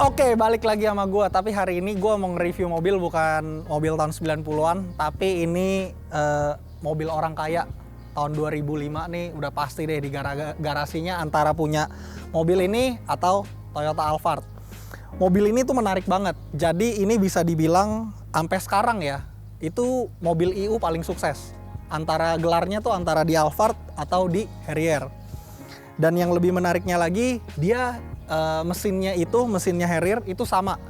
Oke, balik lagi sama gue. Tapi hari ini gue mau nge-review mobil, bukan mobil tahun 90-an. Tapi ini mobil orang kaya tahun 2005 nih. Udah pasti deh di garasinya antara punya mobil ini atau Toyota Alphard. Mobil ini tuh menarik banget. Jadi ini bisa dibilang sampai sekarang ya, itu mobil IU paling sukses. Antara gelarnya tuh antara di Alphard atau di Harrier. Dan yang lebih menariknya lagi, dia mesinnya Harrier itu sama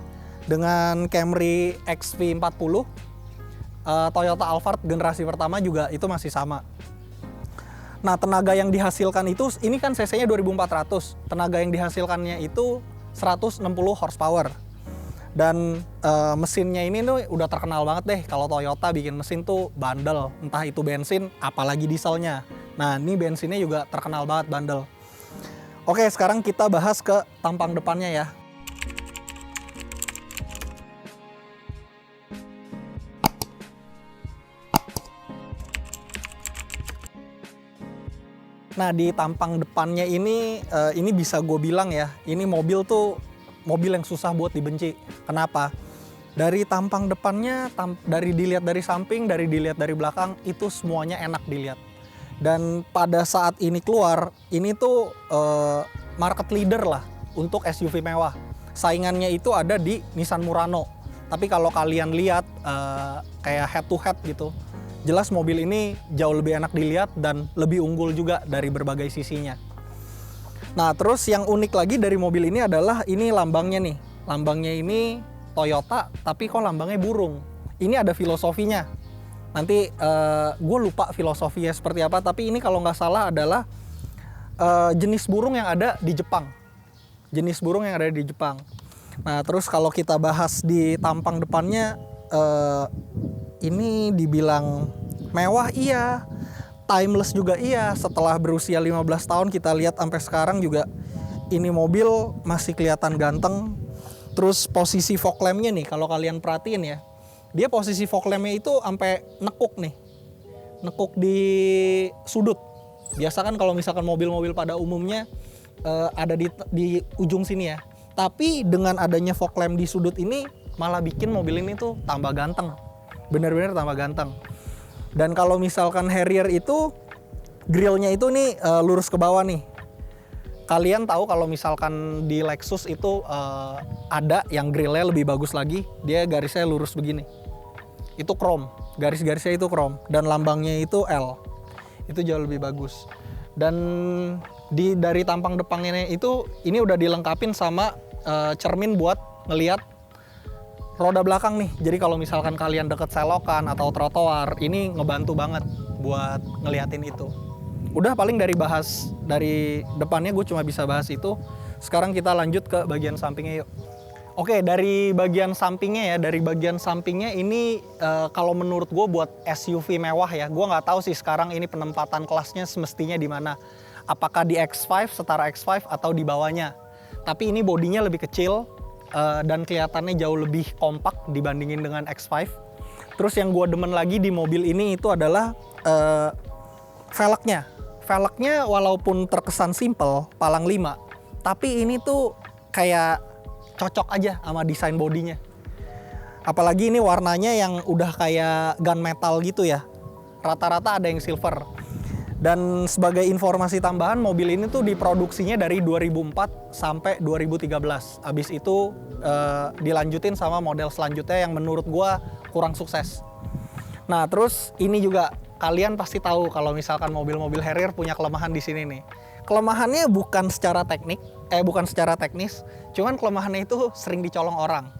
dengan Camry XV40. Toyota Alphard generasi pertama juga itu masih sama. Nah, tenaga yang dihasilkan itu, ini kan cc-nya 2400. Tenaga yang dihasilkannya itu 160 horsepower. Dan mesinnya ini tuh udah terkenal banget deh. Kalau Toyota bikin mesin tuh bandel, entah itu bensin apalagi dieselnya. Nah, ini bensinnya juga terkenal banget bandel. Oke, sekarang kita bahas ke tampang depannya ya. Nah, di tampang depannya ini bisa gue bilang ya, ini mobil tuh mobil yang susah buat dibenci. Kenapa? Dari tampang depannya, dari dilihat dari samping, dari dilihat dari belakang, itu semuanya enak dilihat. Dan pada saat ini keluar, ini tuh market leader lah untuk SUV mewah. Saingannya itu ada di Nissan Murano. Tapi kalau kalian lihat kayak head to head gitu, jelas mobil ini jauh lebih enak dilihat dan lebih unggul juga dari berbagai sisinya. Nah, terus yang unik lagi dari mobil ini adalah ini lambangnya nih. Lambangnya ini Toyota, tapi kok lambangnya burung. Ini ada filosofinya. Nanti gue lupa filosofinya seperti apa, tapi ini kalau nggak salah adalah jenis burung yang ada di Jepang. Jenis burung yang ada di Jepang. Nah, terus kalau kita bahas di tampang depannya, ini dibilang mewah iya, timeless juga iya. Setelah berusia 15 tahun kita lihat sampai sekarang juga ini mobil masih kelihatan ganteng. Terus posisi fog lamp-nya nih, kalau kalian perhatiin ya, dia posisi fog lamp-nya itu sampai nekuk nih. Nekuk di sudut. Biasa kan kalau misalkan mobil-mobil pada umumnya ada di ujung sini ya. Tapi dengan adanya fog lamp di sudut ini malah bikin mobil ini tuh tambah ganteng. Bener-bener tambah ganteng. Dan kalau misalkan Harrier itu grillnya itu nih lurus ke bawah nih. Kalian tahu kalau misalkan di Lexus itu ada yang grillnya lebih bagus lagi, dia garisnya lurus begini. Itu chrome, garis-garisnya itu chrome, dan lambangnya itu L. Itu jauh lebih bagus. Dan dari tampang depannya itu ini udah dilengkapin sama cermin buat ngelihat roda belakang nih. Jadi kalau misalkan kalian deket selokan atau trotoar, ini ngebantu banget buat ngeliatin itu. Udah paling dari depannya gue cuma bisa bahas itu. Sekarang kita lanjut ke bagian sampingnya yuk. Oke, dari bagian sampingnya ini kalau menurut gue buat SUV mewah ya, gue nggak tahu sih sekarang ini penempatan kelasnya semestinya di mana. Apakah di X5, setara X5 atau di bawahnya. Tapi ini bodinya lebih kecil dan kelihatannya jauh lebih kompak dibandingin dengan X5. Terus yang gue demen lagi di mobil ini itu adalah velgnya. Velgnya walaupun terkesan simple, palang 5, tapi ini tuh kayak cocok aja sama desain bodinya. Apalagi ini warnanya yang udah kayak gunmetal gitu ya. Rata-rata ada yang silver. Dan sebagai informasi tambahan, mobil ini tuh diproduksinya dari 2004 sampai 2013. Abis itu dilanjutin sama model selanjutnya yang menurut gua kurang sukses. Nah, terus ini juga kalian pasti tahu kalau misalkan mobil-mobil Harrier punya kelemahan di sini nih. Kelemahannya bukan secara teknis, cuman kelemahannya itu sering dicolong orang.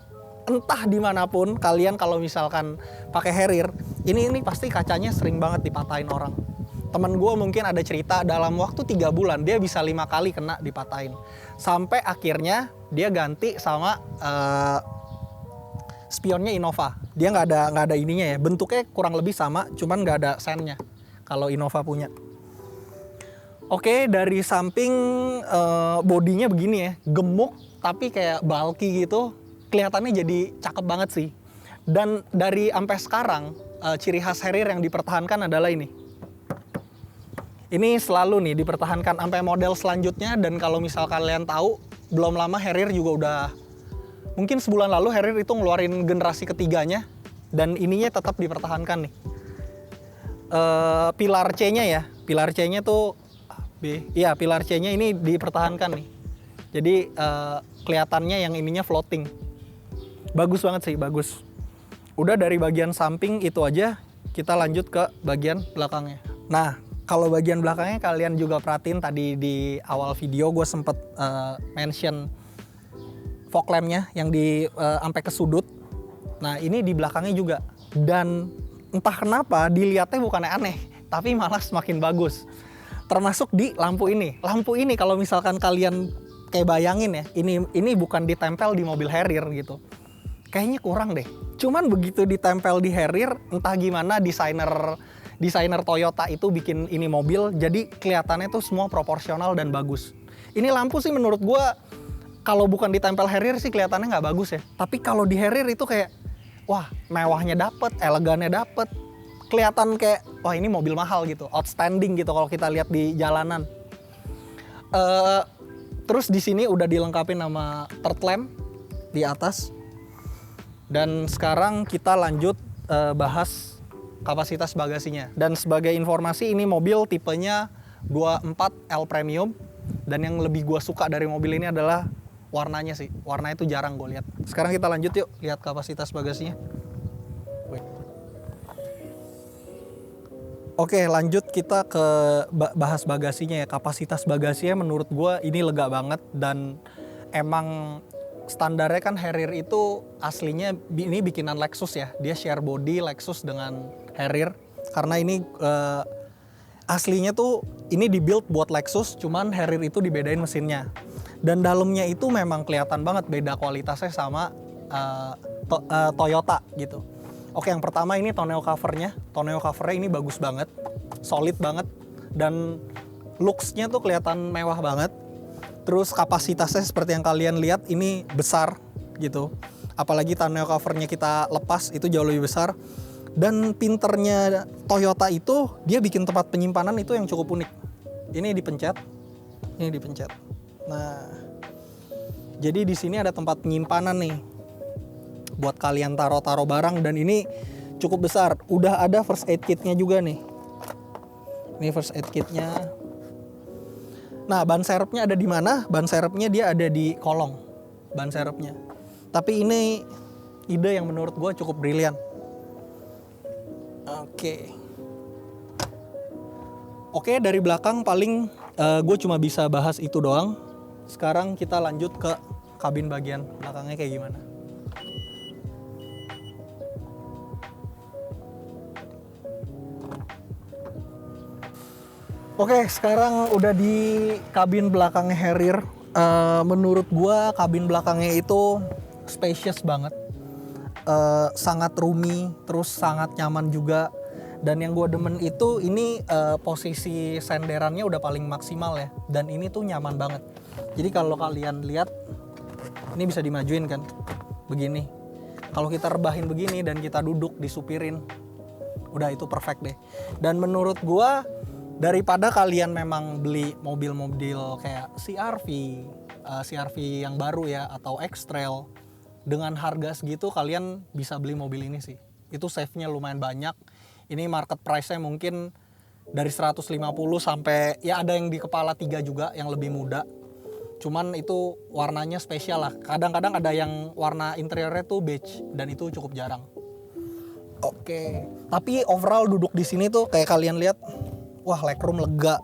Entah dimanapun kalian kalau misalkan pakai Harrier, ini pasti kacanya sering banget dipatahin orang. Temen gue mungkin ada cerita dalam waktu 3 bulan dia bisa 5 kali kena dipatahin. Sampai akhirnya dia ganti sama spionnya Innova. Dia nggak ada ininya ya, bentuknya kurang lebih sama, cuman nggak ada sennya kalau Innova punya. Oke, dari samping bodinya begini ya, gemuk tapi kayak bulky gitu, kelihatannya jadi cakep banget sih. Dan dari sampai sekarang ciri khas Harrier yang dipertahankan adalah ini. Ini selalu nih dipertahankan sampai model selanjutnya, dan kalau misal kalian tahu belum lama Harrier juga udah mungkin sebulan lalu Harrier itu ngeluarin generasi ketiganya dan ininya tetap dipertahankan nih. Pilar C-nya ya, pilar C-nya tuh iya pilar C-nya ini dipertahankan nih. Jadi kelihatannya yang ininya floating. Bagus banget sih, bagus. Udah dari bagian samping itu aja, kita lanjut ke bagian belakangnya. Nah, kalau bagian belakangnya kalian juga perhatiin tadi di awal video gue sempet mention fog lamp-nya yang sampai ke sudut. Nah, ini di belakangnya juga. Dan entah kenapa dilihatnya bukan aneh, tapi malah semakin bagus. Termasuk di lampu ini. Lampu ini kalau misalkan kalian kayak bayangin ya, ini bukan ditempel di mobil Harrier gitu. Kayaknya kurang deh. Cuman begitu ditempel di Harrier, entah gimana desainer Toyota itu bikin ini mobil, jadi kelihatannya tuh semua proporsional dan bagus. Ini lampu sih menurut gua kalau bukan ditempel Harrier sih kelihatannya nggak bagus ya. Tapi kalau di Harrier itu kayak, wah mewahnya dapet, elegannya dapet. Kelihatan kayak, wah ini mobil mahal gitu, outstanding gitu kalau kita lihat di jalanan. Terus di sini udah dilengkapi sama third lamp di atas. Dan sekarang kita lanjut bahas kapasitas bagasinya. Dan sebagai informasi ini mobil tipenya 24L Premium. Dan yang lebih gua suka dari mobil ini adalah warnanya sih. Warnanya itu jarang gue lihat. Sekarang kita lanjut yuk lihat kapasitas bagasinya. Oke, lanjut kita ke bahas bagasinya ya. Kapasitas bagasinya menurut gua ini lega banget dan emang standarnya kan Harrier itu aslinya ini bikinan Lexus ya. Dia share body Lexus dengan Harrier. Karena ini aslinya tuh ini dibuild buat Lexus, cuman Harrier itu dibedain mesinnya. Dan dalamnya itu memang kelihatan banget beda kualitasnya sama Toyota gitu. Oke, yang pertama ini tonneau covernya. Tonneau covernya ini bagus banget, solid banget, dan looks-nya tuh kelihatan mewah banget. Terus kapasitasnya seperti yang kalian lihat ini besar gitu. Apalagi tonneau covernya kita lepas itu jauh lebih besar. Dan pinternya Toyota itu dia bikin tempat penyimpanan itu yang cukup unik. Ini dipencet. Nah, jadi di sini ada tempat penyimpanan nih. Buat kalian taruh barang dan ini cukup besar. Udah ada first aid kit-nya juga nih. Ini first aid kit-nya. Nah, ban serepnya ada di mana? Ban serepnya dia ada di kolong ban serepnya. Tapi ini ide yang menurut gue cukup brilian. Oke, dari belakang paling gue cuma bisa bahas itu doang. Sekarang kita lanjut ke kabin bagian belakangnya kayak gimana. Oke, sekarang udah di kabin belakangnya Harrier. Menurut gua kabin belakangnya itu spacious banget, sangat roomy, terus sangat nyaman juga. Dan yang gua demen itu ini posisi senderannya udah paling maksimal ya. Dan ini tuh nyaman banget. Jadi kalau kalian lihat, ini bisa dimajuin kan, begini. Kalau kita rebahin begini dan kita duduk disupirin, udah itu perfect deh. Dan menurut gua daripada kalian memang beli mobil-mobil kayak CR-V yang baru ya atau X-Trail dengan harga segitu, kalian bisa beli mobil ini sih. Itu save-nya lumayan banyak. Ini market price-nya mungkin dari 150 sampai ya ada yang di kepala 3 juga yang lebih muda. Cuman itu warnanya spesial lah. Kadang-kadang ada yang warna interiornya tuh beige dan itu cukup jarang. Oke. Tapi overall duduk di sini tuh kayak kalian lihat, wah, legroom lega,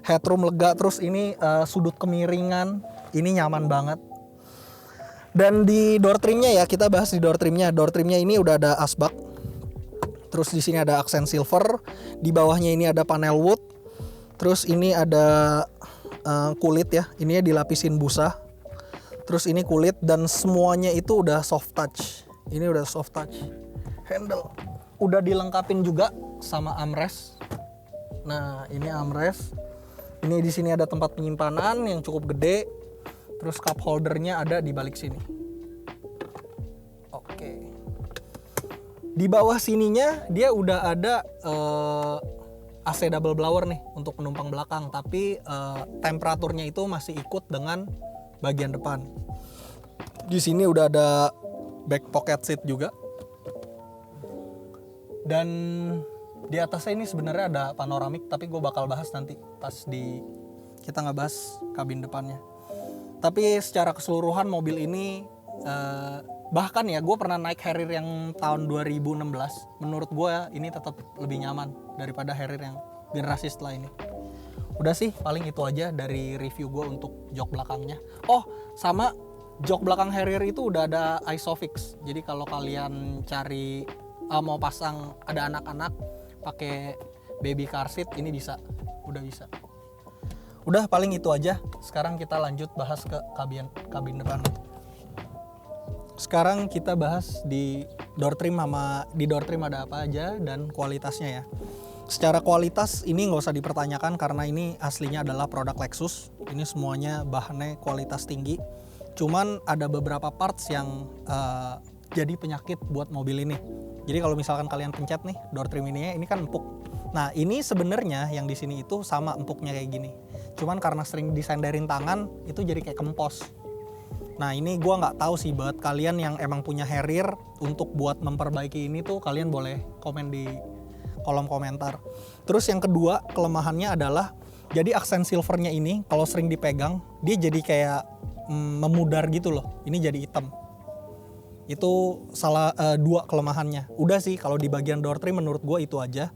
headroom lega, terus ini sudut kemiringan, ini nyaman banget. Dan di door trimnya ya, kita bahas di door trimnya. Door trimnya ini udah ada asbak, terus di sini ada aksen silver, di bawahnya ini ada panel wood, terus ini ada kulit ya, ini dilapisin busa, terus ini kulit dan semuanya itu udah soft touch. Ini udah soft touch. Handle udah dilengkapin juga sama armrest. Nah, ini armrest. Ini di sini ada tempat penyimpanan yang cukup gede. Terus cup holdernya ada di balik sini. Oke. Di bawah sininya dia udah ada AC double blower nih untuk penumpang belakang, tapi temperaturnya itu masih ikut dengan bagian depan. Di sini udah ada back pocket seat juga. Dan di atasnya ini sebenarnya ada panoramik, tapi gue bakal bahas nanti pas kita nggak bahas kabin depannya. Tapi secara keseluruhan mobil ini bahkan ya gue pernah naik Harrier yang tahun 2016. Menurut gue ini tetap lebih nyaman daripada Harrier yang generasi setelah ini. Udah sih paling itu aja dari review gue untuk jok belakangnya. Oh sama jok belakang Harrier itu udah ada ISOFIX. Jadi kalau kalian cari mau pasang ada anak-anak pakai baby car seat ini bisa, udah bisa. Udah paling itu aja. Sekarang kita lanjut bahas ke kabin depan. Sekarang kita bahas di door trim di door trim ada apa aja dan kualitasnya ya. Secara kualitas ini nggak usah dipertanyakan karena ini aslinya adalah produk Lexus. Ini semuanya bahannya kualitas tinggi. Cuman ada beberapa parts yang jadi penyakit buat mobil ini. Jadi kalau misalkan kalian pencet nih door trim ini kan empuk. Nah ini sebenarnya yang di sini itu sama empuknya kayak gini. Cuman karena sering disenderin tangan itu jadi kayak kempos. Nah ini gue nggak tahu sih buat kalian yang emang punya Harrier untuk buat memperbaiki ini tuh kalian boleh komen di kolom komentar. Terus yang kedua kelemahannya adalah jadi aksen silvernya ini kalau sering dipegang dia jadi kayak memudar gitu loh. Ini jadi hitam. Itu dua kelemahannya. Udah sih kalau di bagian door trim menurut gue itu aja.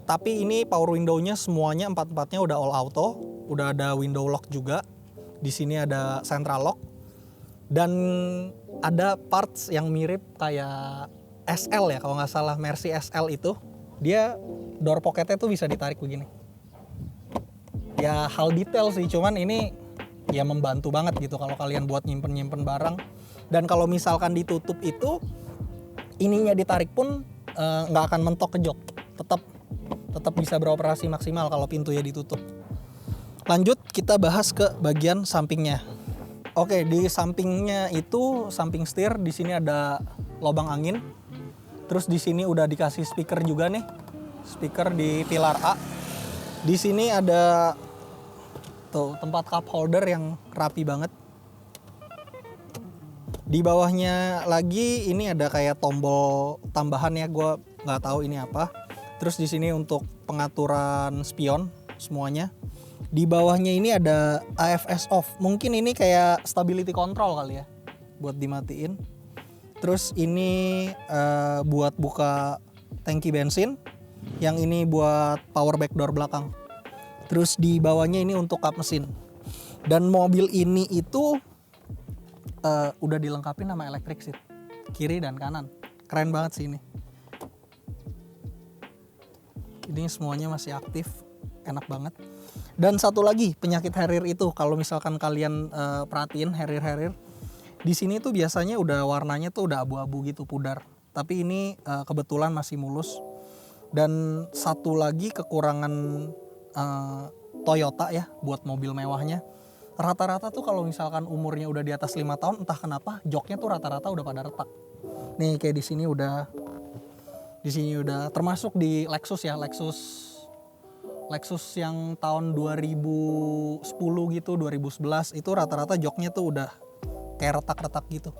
Tapi ini power window-nya semuanya empat-empatnya udah all auto, udah ada window lock juga. Di sini ada central lock dan ada parts yang mirip kayak SL ya kalau nggak salah, Mercy SL itu dia door pocketnya tuh bisa ditarik begini. Ya hal detail sih, cuman ini ya membantu banget gitu kalau kalian buat nyimpen barang. Dan kalau misalkan ditutup itu ininya ditarik pun nggak akan mentok ke jok, tetap bisa beroperasi maksimal kalau pintunya ditutup. Lanjut kita bahas ke bagian sampingnya. Oke, di sampingnya itu samping setir di sini ada lubang angin. Terus di sini udah dikasih speaker juga nih, speaker di pilar A. Di sini ada tuh tempat cup holder yang rapi banget. Di bawahnya lagi ini ada kayak tombol tambahan ya, gue nggak tahu ini apa. Terus di sini untuk pengaturan spion semuanya. Di bawahnya ini ada AFS off. Mungkin ini kayak stability control kali ya, buat dimatiin. Terus ini buat buka tangki bensin. Yang ini buat power back door belakang. Terus di bawahnya ini untuk kap mesin. Dan mobil ini itu udah dilengkapi sama electric seat kiri dan kanan. Keren banget sih ini. Ini semuanya masih aktif, enak banget. Dan satu lagi penyakit Harrier itu kalau misalkan kalian perhatiin Harrier di sini tuh biasanya udah warnanya tuh udah abu-abu gitu, pudar. Tapi ini kebetulan masih mulus. Dan satu lagi kekurangan Toyota ya buat mobil mewahnya. Rata-rata tuh kalau misalkan umurnya udah di atas 5 tahun entah kenapa joknya tuh rata-rata udah pada retak. Nih kayak di sini udah termasuk di Lexus ya, Lexus yang tahun 2010 gitu, 2011 itu rata-rata joknya tuh udah kayak retak-retak gitu.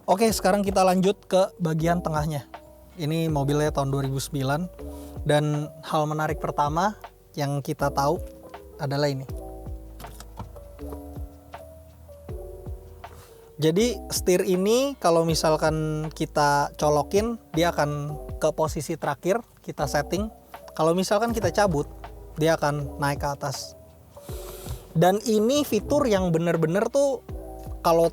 Oke, sekarang kita lanjut ke bagian tengahnya. Ini mobilnya tahun 2009 dan hal menarik pertama yang kita tahu adalah ini. Jadi setir ini kalau misalkan kita colokin dia akan ke posisi terakhir, kita setting. Kalau misalkan kita cabut dia akan naik ke atas. Dan ini fitur yang bener-bener tuh kalau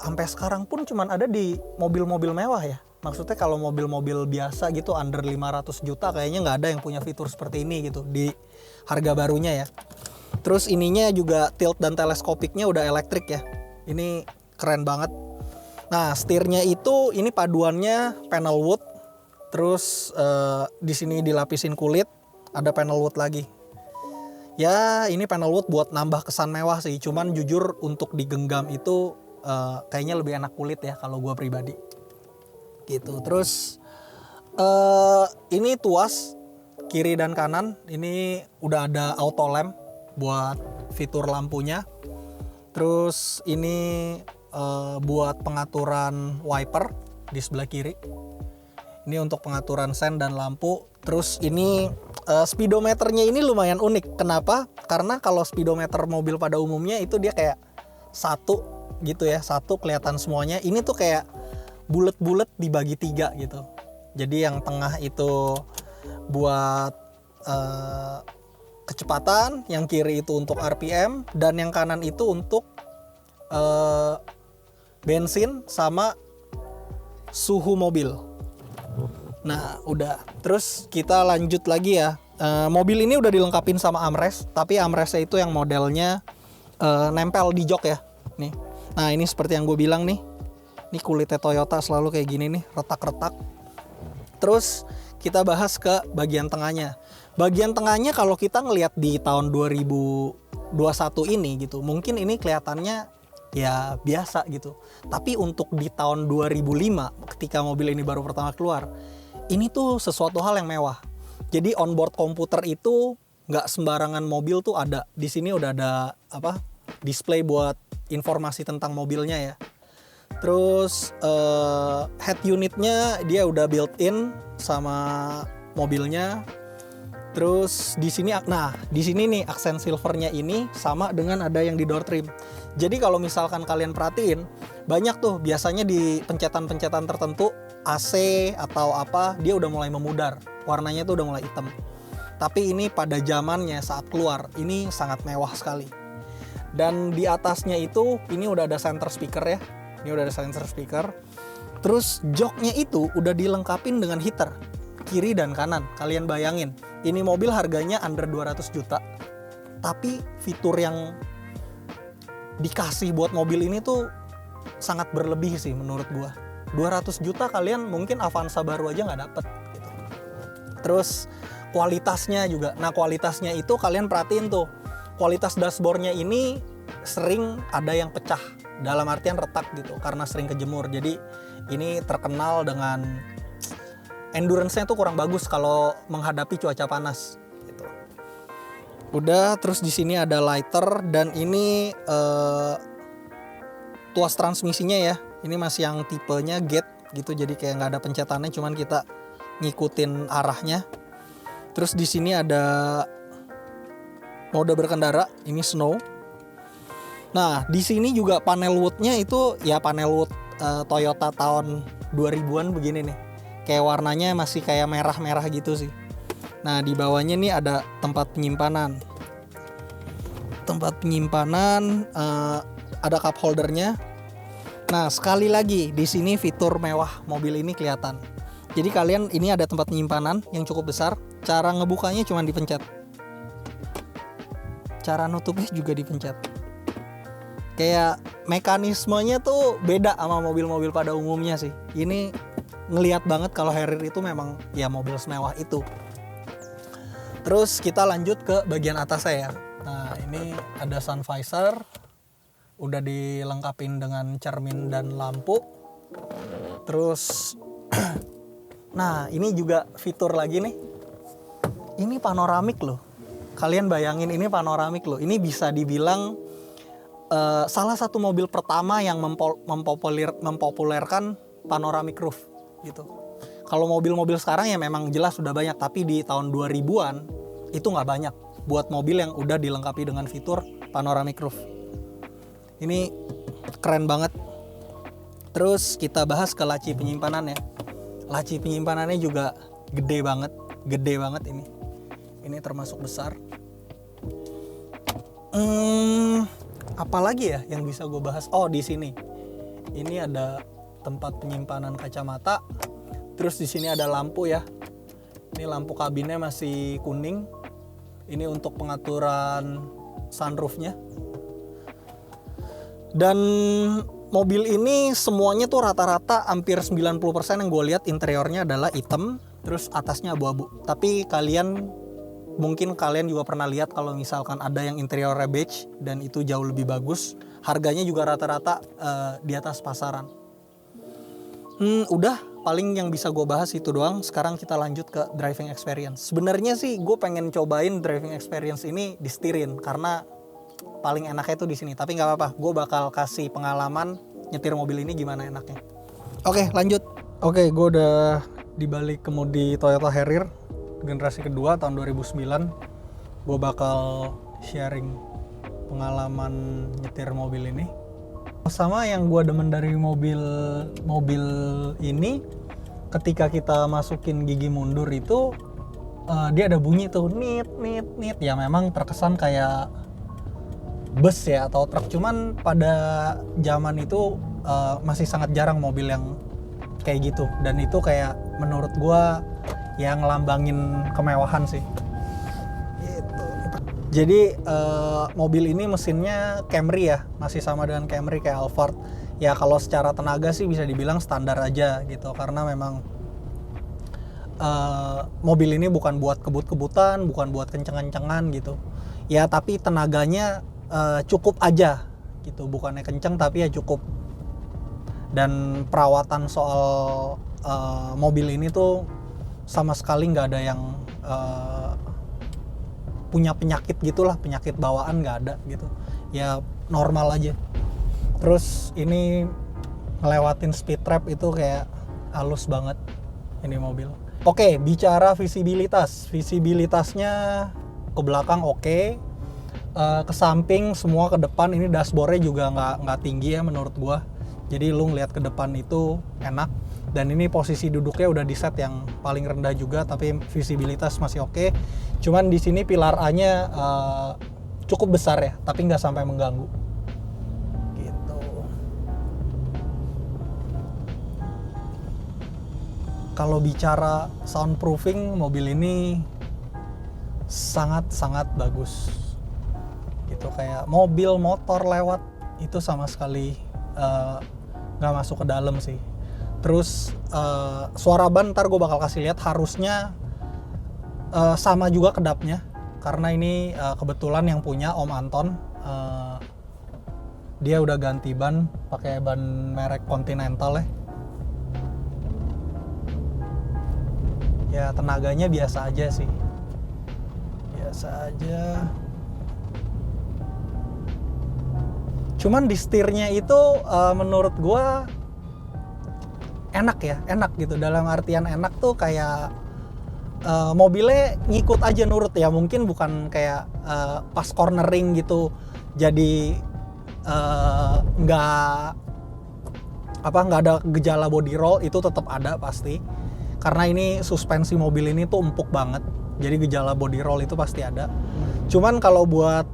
sampai sekarang pun cuman ada di mobil-mobil mewah ya. Maksudnya kalau mobil-mobil biasa gitu under 500 juta kayaknya nggak ada yang punya fitur seperti ini gitu di harga barunya ya. Terus ininya juga tilt dan teleskopiknya udah elektrik ya. Ini keren banget. Nah, setirnya itu ini paduannya panel wood. Terus di sini dilapisin kulit, ada panel wood lagi. Ya, ini panel wood buat nambah kesan mewah sih. Cuman jujur untuk digenggam itu kayaknya lebih enak kulit ya kalau gue pribadi. Gitu. Terus ini tuas kiri dan kanan. Ini udah ada auto lamp buat fitur lampunya. Terus ini buat pengaturan wiper di sebelah kiri. Ini untuk pengaturan sen dan lampu. Terus ini speedometernya ini lumayan unik. Kenapa? Karena kalau speedometer mobil pada umumnya itu dia kayak satu gitu ya, satu kelihatan semuanya. Ini tuh kayak bulet-bulet dibagi 3 gitu. Jadi yang tengah itu buat kecepatan, yang kiri itu untuk RPM, dan yang kanan itu untuk bensin sama suhu mobil. Nah udah, terus kita lanjut lagi ya. Mobil ini udah dilengkapin sama armrest, tapi armrestnya itu yang modelnya nempel di jok ya. Nih, nah ini seperti yang gue bilang nih, ini kulitnya Toyota selalu kayak gini nih, retak-retak. Terus kita bahas ke bagian tengahnya. Bagian tengahnya kalau kita ngelihat di tahun 2021 ini gitu, mungkin ini kelihatannya ya biasa gitu. Tapi untuk di tahun 2005 ketika mobil ini baru pertama keluar, ini tuh sesuatu hal yang mewah. Jadi onboard komputer itu nggak sembarangan mobil tuh ada. Di sini udah ada display buat informasi tentang mobilnya ya. Terus head unitnya dia udah built-in sama mobilnya. Terus di sini, di sini nih aksen silvernya ini sama dengan ada yang di door trim. Jadi kalau misalkan kalian perhatiin, banyak tuh biasanya di pencetan-pencetan tertentu AC atau apa dia udah mulai memudar, warnanya tuh udah mulai hitam. Tapi ini pada zamannya saat keluar ini sangat mewah sekali. Dan di atasnya itu ini udah ada center speaker ya. Ini udah ada center speaker. Terus joknya itu udah dilengkapin dengan heater kiri dan kanan. Kalian bayangin, ini mobil harganya under 200 juta. Tapi fitur yang dikasih buat mobil ini tuh sangat berlebih sih menurut gua. 200 juta kalian mungkin Avanza baru aja nggak dapet gitu. Terus kualitasnya juga. Nah kualitasnya itu kalian perhatiin tuh. Kualitas dashboardnya ini sering ada yang pecah. Dalam artian retak gitu karena sering kejemur. Jadi ini terkenal dengan endurance-nya tuh kurang bagus kalau menghadapi cuaca panas gitu. Udah, terus di sini ada lighter dan ini tuas transmisinya ya. Ini masih yang tipenya gate gitu, jadi kayak nggak ada pencetannya, cuman kita ngikutin arahnya. Terus di sini ada mode berkendara, ini snow. Nah, di sini juga panel woodnya itu ya panel wood Toyota tahun 2000-an begini nih. Kayak warnanya masih kayak merah-merah gitu sih. Nah, di bawahnya nih ada tempat penyimpanan. Tempat penyimpanan, ada cup holdernya. Nah, sekali lagi di sini fitur mewah mobil ini kelihatan. Jadi kalian ini ada tempat penyimpanan yang cukup besar. Cara ngebukanya cuma dipencet. Cara nutupnya juga dipencet. Kayak mekanismenya tuh beda sama mobil-mobil pada umumnya sih. Ini ngelihat banget kalau Harrier itu memang ya mobil semewah itu. Terus kita lanjut ke bagian atasnya ya. Nah ini ada sun visor, udah dilengkapin dengan cermin dan lampu. Terus nah ini juga fitur lagi nih. Ini panoramik loh. Kalian bayangin ini panoramik loh. Ini bisa dibilang salah satu mobil pertama yang mempopulerkan panoramic roof gitu. Kalau mobil-mobil sekarang ya memang jelas sudah banyak, tapi di tahun 2000-an itu nggak banyak buat mobil yang udah dilengkapi dengan fitur panoramic roof. Ini keren banget. Terus kita bahas ke laci penyimpanan ya. Laci penyimpanannya juga gede banget ini. Ini termasuk besar. Apalagi ya yang bisa gue bahas? Oh di sini, ini ada tempat penyimpanan kacamata. Terus di sini ada lampu ya. Ini lampu kabinnya masih kuning. Ini untuk pengaturan sunroofnya. Dan mobil ini semuanya tuh rata-rata hampir 90% yang gue lihat interiornya adalah hitam. Terus atasnya abu-abu. Tapi mungkin kalian juga pernah lihat kalau misalkan ada yang interiornya beige dan itu jauh lebih bagus. Harganya juga rata-rata di atas pasaran. Udah paling yang bisa gue bahas itu doang. Sekarang kita lanjut ke driving experience. Sebenarnya sih gue pengen cobain driving experience ini di setirin karena paling enaknya tuh di sini. Tapi nggak apa-apa, gue bakal kasih pengalaman nyetir mobil ini gimana enaknya. Oke, lanjut. Oke, gue udah di balik kemudi Toyota Harrier generasi kedua tahun 2009. Gue bakal sharing pengalaman nyetir mobil ini. Sama yang gue demen dari mobil ini, ketika kita masukin gigi mundur itu dia ada bunyi tuh nit. Ya memang terkesan kayak bus ya atau truk, cuman pada zaman itu masih sangat jarang mobil yang kayak gitu, dan itu kayak menurut gua yang ngelambangin kemewahan sih gitu. Jadi mobil ini mesinnya Camry ya, masih sama dengan Camry kayak Alphard ya. Kalau secara tenaga sih bisa dibilang standar aja gitu, karena memang mobil ini bukan buat kebut-kebutan, bukan buat kenceng-kencengan gitu ya, tapi tenaganya cukup aja gitu, bukannya kenceng tapi ya cukup. Dan perawatan soal mobil ini tuh sama sekali nggak ada yang punya penyakit gitulah, penyakit bawaan nggak ada gitu ya, normal aja. Terus ini ngelewatin speed trap itu kayak halus banget ini mobil. Oke, bicara visibilitasnya ke belakang oke. Ke samping semua, ke depan ini dashboardnya juga nggak tinggi ya menurut gua. Jadi lu ngeliat ke depan itu enak, dan ini posisi duduknya udah di set yang paling rendah juga, tapi visibilitas masih oke. Cuman di sini pilar A-nya cukup besar ya, tapi nggak sampai mengganggu. Gitu. Kalau bicara soundproofing, mobil ini sangat bagus. Gitu, kayak mobil motor lewat itu sama sekali nggak masuk ke dalam sih. Terus suara ban ntar gue bakal kasih lihat, harusnya sama juga kedapnya, karena ini kebetulan yang punya Om Anton dia udah ganti ban pakai ban merek Continental ya. Ya tenaganya biasa aja sih, biasa aja. Cuman di setirnya itu menurut gue enak gitu. Dalam artian enak tuh kayak mobilnya ngikut aja, nurut ya. Mungkin bukan kayak pas cornering gitu jadi nggak ada gejala body roll, itu tetap ada pasti. Karena ini suspensi mobil ini tuh empuk banget, jadi gejala body roll itu pasti ada. Cuman kalau buat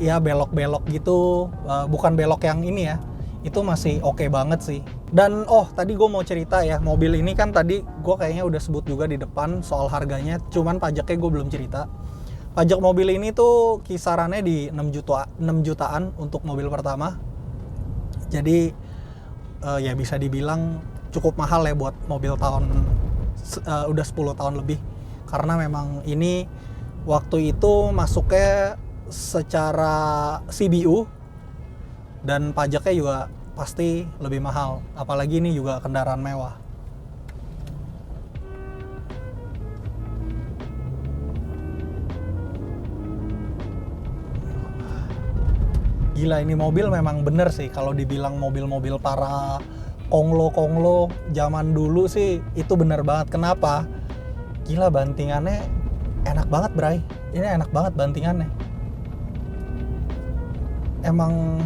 ya belok-belok gitu, bukan belok yang ini ya, itu masih oke banget sih. Dan tadi gue mau cerita ya, mobil ini kan tadi gue kayaknya udah sebut juga di depan soal harganya, cuman pajaknya gue belum cerita. Pajak mobil ini tuh kisarannya di 6 jutaan untuk mobil pertama. Jadi ya bisa dibilang cukup mahal ya buat mobil tahun udah 10 tahun lebih, karena memang ini waktu itu masuknya secara CBU dan pajaknya juga pasti lebih mahal, apalagi ini juga kendaraan mewah. Gila, ini mobil memang bener sih kalau dibilang mobil-mobil para konglo zaman dulu sih, itu bener banget. Kenapa? Gila, bantingannya enak banget, Bray. Ini enak banget bantingannya. Emang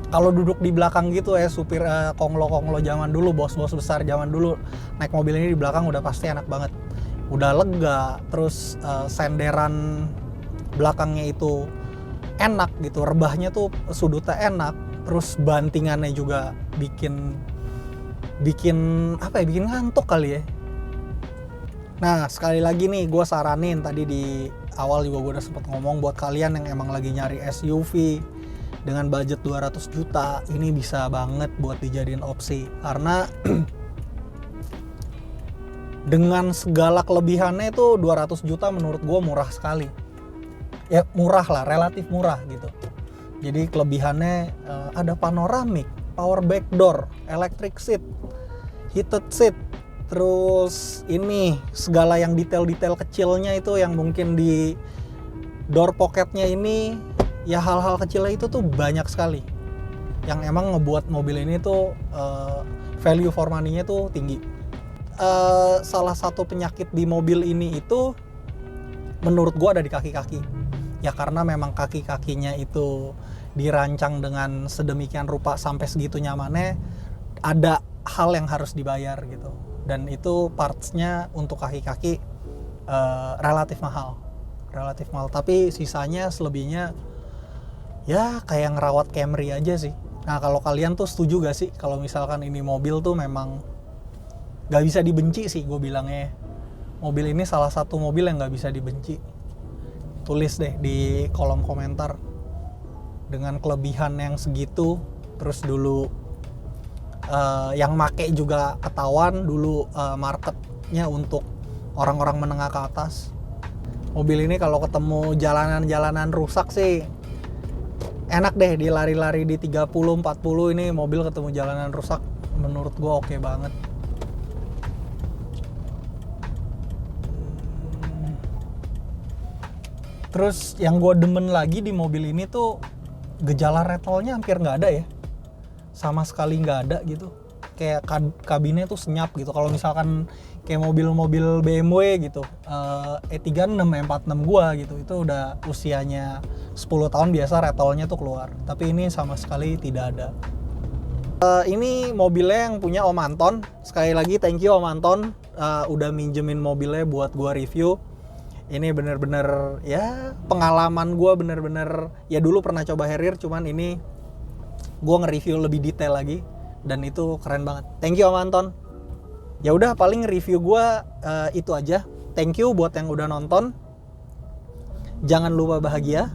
kalau duduk di belakang gitu ya, supir konglo zaman dulu, bos-bos besar zaman dulu naik mobil ini di belakang udah pasti enak banget. Udah lega, terus senderan belakangnya itu enak gitu, rebahnya tuh sudutnya enak, terus bantingannya juga bikin ngantuk kali ya. Nah, sekali lagi nih gue saranin, tadi di awal juga gue udah sempet ngomong, buat kalian yang emang lagi nyari SUV dengan budget 200 juta, ini bisa banget buat dijadiin opsi. Karena dengan segala kelebihannya itu 200 juta menurut gue murah sekali. Ya murah lah, relatif murah gitu. Jadi kelebihannya ada panoramik, power back door, electric seat, heated seat, terus ini segala yang detail-detail kecilnya itu yang mungkin di door pocketnya ini, ya hal-hal kecilnya itu tuh banyak sekali. yang emang ngebuat mobil ini tuh value for money-nya tuh tinggi. Salah satu penyakit di mobil ini itu menurut gua ada di kaki-kaki. Ya karena memang kaki-kakinya itu dirancang dengan sedemikian rupa sampai segitu nyamannya, ada hal yang harus dibayar gitu. Dan itu parts-nya untuk kaki-kaki relatif mahal. Tapi sisanya selebihnya ya kayak ngerawat Camry aja sih. Nah kalau kalian tuh setuju gak sih kalau misalkan ini mobil tuh memang gak bisa dibenci sih gue bilangnya. Mobil ini salah satu mobil yang gak bisa dibenci. Tulis deh di kolom komentar. Dengan kelebihan yang segitu, terus dulu yang make juga ketahuan dulu marketnya untuk orang-orang menengah ke atas. Mobil ini kalau ketemu jalanan-jalanan rusak sih enak deh, di lari-lari di 30-40 ini mobil ketemu jalanan rusak menurut gua oke banget. Terus yang gua demen lagi di mobil ini tuh gejala rattle-nya hampir nggak ada ya, sama sekali nggak ada gitu. Kayak kabinnya tuh senyap gitu. Kalau misalkan kayak mobil-mobil BMW gitu, E36, E46 gua gitu, itu udah usianya 10 tahun biasa rattle-nya tuh keluar. Tapi ini sama sekali tidak ada. Ini mobilnya yang punya Om Anton. Sekali lagi thank you Om Anton, udah minjemin mobilnya buat gua review. Ini bener-bener ya pengalaman gua bener-bener, ya dulu pernah coba Harrier, cuman ini gua nge-review lebih detail lagi. Dan itu keren banget. Thank you Om Anton. Ya udah paling review gua itu aja. Thank you buat yang udah nonton. Jangan lupa bahagia.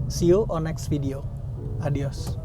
See you on next video. Adios.